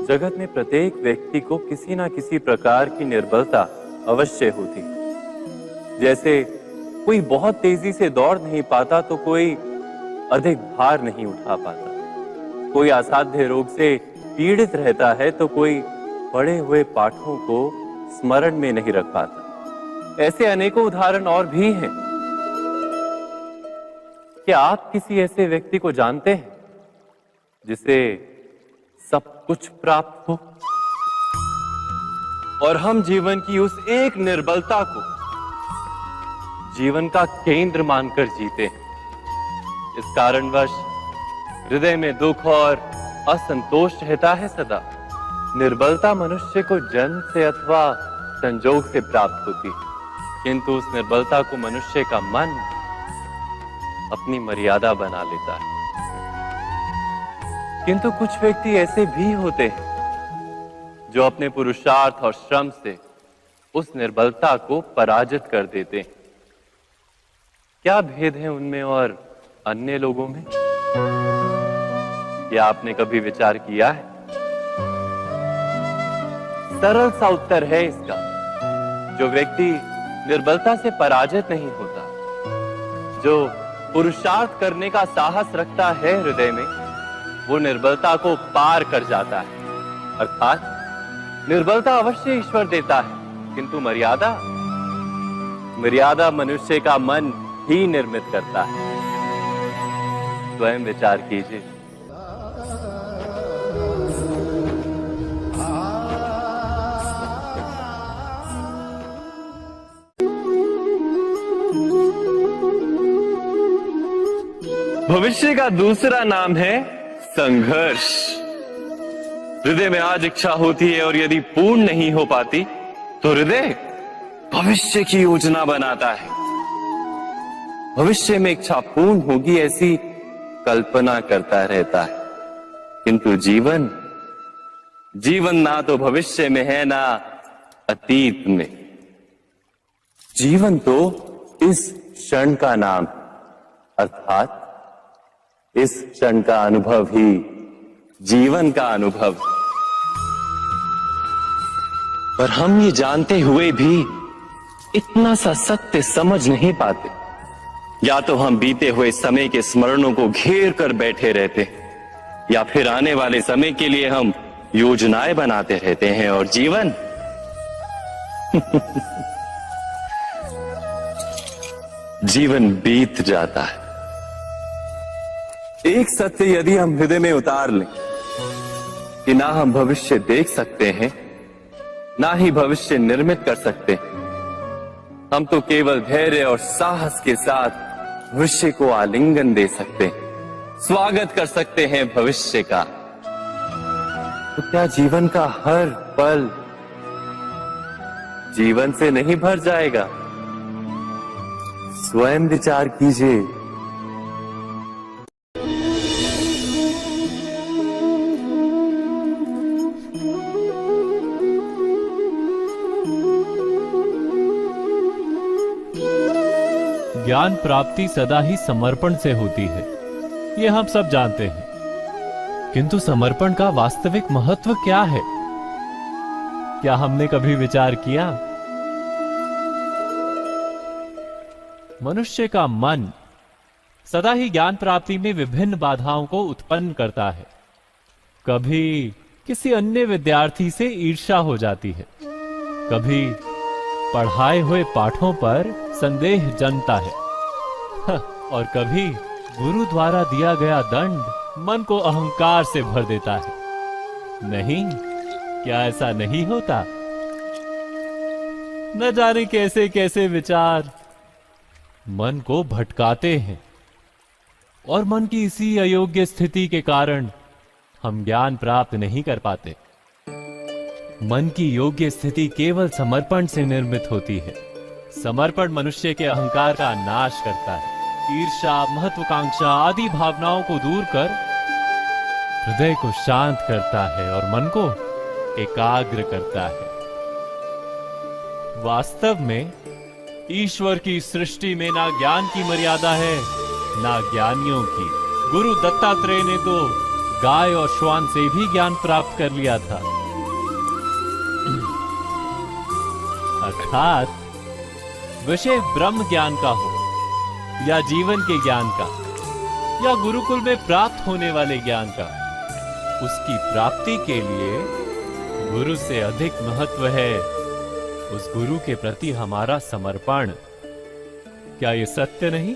जगत में प्रत्येक व्यक्ति को किसी ना किसी प्रकार की निर्बलता अवश्य होती है। जैसे कोई बहुत तेजी से दौड़ नहीं पाता तो कोई अधिक भार नहीं उठा पाता, कोई असाध्य रोग से पीड़ित रहता है तो कोई पढ़े हुए पाठों को स्मरण में नहीं रख पाता। ऐसे अनेकों उदाहरण और भी हैं। क्या आप किसी ऐसे व्यक्ति को जानते हैं जिसे सब कुछ प्राप्त हो और हम जीवन की उस एक निर्बलता को जीवन का केंद्र मानकर जीते हैं? इस कारणवश हृदय में दुख और असंतोष रहता है सदा। निर्बलता मनुष्य को जन्म से अथवा संजोग से प्राप्त होती है, किंतु उस निर्बलता को मनुष्य का मन अपनी मर्यादा बना लेता है। किंतु कुछ व्यक्ति ऐसे भी होते हैं जो अपने पुरुषार्थ और श्रम से उस निर्बलता को पराजित कर देते हैं। क्या भेद है उनमें और अन्य लोगों में? क्या आपने कभी विचार किया है? सरल सा उत्तर है इसका। जो व्यक्ति निर्बलता से पराजित नहीं होता, जो पुरुषार्थ करने का साहस रखता है हृदय में, वो निर्बलता को पार कर जाता है। अर्थात निर्बलता अवश्य ईश्वर देता है, किंतु मर्यादा मनुष्य का मन ही निर्मित करता है। स्वयं विचार कीजिए। भविष्य का दूसरा नाम है संघर्ष। हृदय में आज इच्छा होती है और यदि पूर्ण नहीं हो पाती तो हृदय भविष्य की योजना बनाता है। भविष्य में इच्छा पूर्ण होगी ऐसी कल्पना करता रहता है, किंतु जीवन ना तो भविष्य में है ना अतीत में। जीवन तो इस क्षण का नाम, अर्थात इस क्षण का अनुभव ही जीवन का अनुभव। पर हम ये जानते हुए भी इतना सा सत्य समझ नहीं पाते। या तो हम बीते हुए समय के स्मरणों को घेर कर बैठे रहते, या फिर आने वाले समय के लिए हम योजनाएं बनाते रहते हैं और जीवन जीवन बीत जाता है। एक सत्य यदि हम हृदय में उतार लें कि ना हम भविष्य देख सकते हैं, ना ही भविष्य निर्मित कर सकते, हम तो केवल धैर्य और साहस के साथ भविष्य को आलिंगन दे सकते हैं, स्वागत कर सकते हैं भविष्य का। तो क्या जीवन का हर पल जीवन से नहीं भर जाएगा? स्वयं विचार कीजिए। ज्ञान प्राप्ति सदा ही समर्पण से होती है, ये हम सब जानते हैं। किंतु समर्पण का वास्तविक महत्व क्या है? क्या हमने कभी विचार किया? मनुष्य का मन सदा ही ज्ञान प्राप्ति में विभिन्न बाधाओं को उत्पन्न करता है। कभी किसी अन्य विद्यार्थी से ईर्ष्या हो जाती है, कभी पढ़ाए हुए पाठों पर संदेह जन्मता है, और कभी गुरु द्वारा दिया गया दंड मन को अहंकार से भर देता है। नहीं, क्या ऐसा नहीं होता? न जाने कैसे कैसे विचार मन को भटकाते हैं, और मन की इसी अयोग्य स्थिति के कारण हम ज्ञान प्राप्त नहीं कर पाते। मन की योग्य स्थिति केवल समर्पण से निर्मित होती है। समर्पण मनुष्य के अहंकार का नाश करता है, ईर्ष्या, महत्वाकांक्षा आदि भावनाओं को दूर कर हृदय को शांत करता है और मन को एकाग्र करता है। वास्तव में ईश्वर की सृष्टि में ना ज्ञान की मर्यादा है, ना ज्ञानियों की। गुरु दत्तात्रेय ने तो गाय और श्वान से भी ज्ञान प्राप्त कर लिया था। अर्थात विषय ब्रह्म ज्ञान का हो या जीवन के ज्ञान का या गुरुकुल में प्राप्त होने वाले ज्ञान का, उसकी प्राप्ति के लिए गुरु से अधिक महत्व है उस गुरु के प्रति हमारा समर्पण। क्या ये सत्य नहीं?